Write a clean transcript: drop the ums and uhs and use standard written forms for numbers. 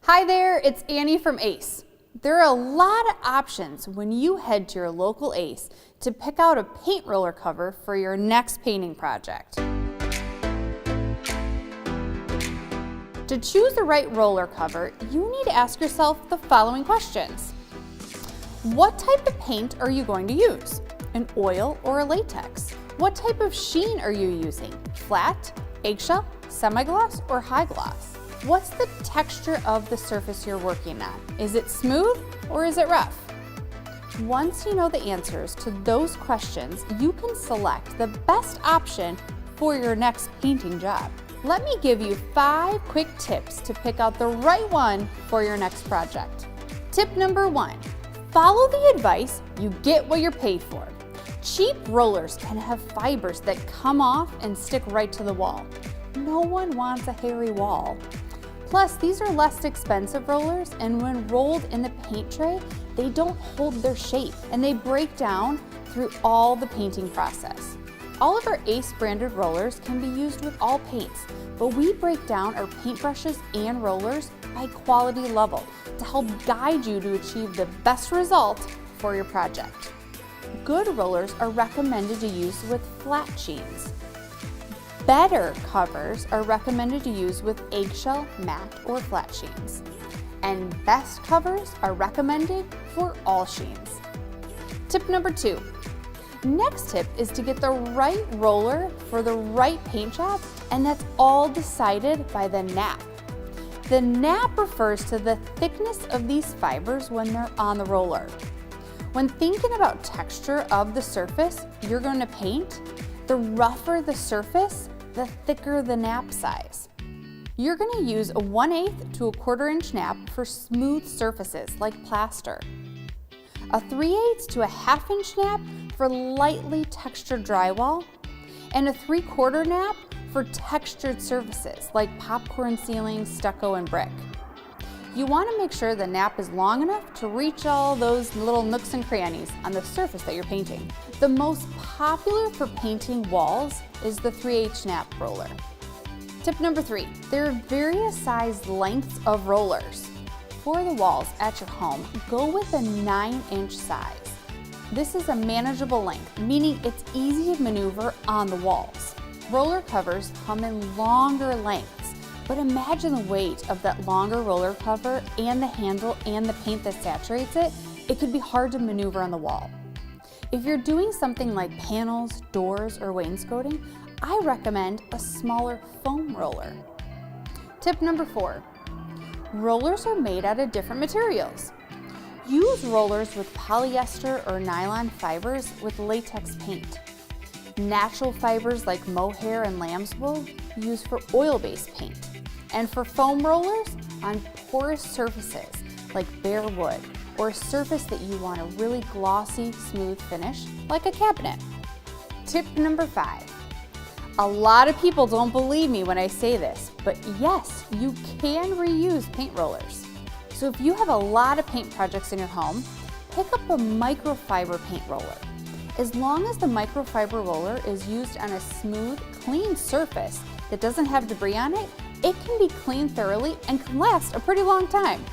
Hi there, it's Annie from ACE. There are a lot of options when you head to your local ACE to pick out a paint roller cover for your next painting project. To choose the right roller cover, you need to ask yourself the following questions. What type of paint are you going to use? An oil or a latex? What type of sheen are you using? Flat, eggshell, semi-gloss, or high gloss? What's the texture of the surface you're working on? Is it smooth or is it rough? Once you know the answers to those questions, you can select the best option for your next painting job. Let me give you 5 quick tips to pick out the right one for your next project. Tip number 1, follow the advice, you get what you're paid for. Cheap rollers can have fibers that come off and stick right to the wall. No one wants a hairy wall. Plus, these are less expensive rollers, and when rolled in the paint tray, they don't hold their shape and they break down through all the painting process. All of our ACE branded rollers can be used with all paints, but we break down our paintbrushes and rollers by quality level to help guide you to achieve the best result for your project. Good rollers are recommended to use with flat sheens. Better covers are recommended to use with eggshell, matte, or flat sheens. And best covers are recommended for all sheens. Tip number 2. Next tip is to get the right roller for the right paint job, and that's all decided by the nap. The nap refers to the thickness of these fibers when they're on the roller. When thinking about texture of the surface you're going to paint, the rougher the surface, the thicker the nap size. You're going to use a 1/8 to a 1/4 inch nap for smooth surfaces like plaster, a 3/8 to a 1/2 inch nap for lightly textured drywall, and a 3/4 nap for textured surfaces like popcorn ceiling, stucco, and brick. You want to make sure the nap is long enough to reach all those little nooks and crannies on the surface that you're painting. The most popular for painting walls is the 3/8 nap roller. Tip number 3, there are various size lengths of rollers. For the walls at your home, go with a 9-inch size. This is a manageable length, meaning it's easy to maneuver on the walls. Roller covers come in longer lengths, but imagine the weight of that longer roller cover and the handle and the paint that saturates it. It could be hard to maneuver on the wall. If you're doing something like panels, doors, or wainscoting, I recommend a smaller foam roller. Tip number 4, rollers are made out of different materials. Use rollers with polyester or nylon fibers with latex paint. Natural fibers like mohair and lamb's wool use for oil-based paint. And for foam rollers, on porous surfaces like bare wood or a surface that you want a really glossy, smooth finish like a cabinet. Tip number 5. A lot of people don't believe me when I say this, but yes, you can reuse paint rollers. So if you have a lot of paint projects in your home, pick up a microfiber paint roller. As long as the microfiber roller is used on a smooth, clean surface that doesn't have debris on it, it can be cleaned thoroughly and can last a pretty long time.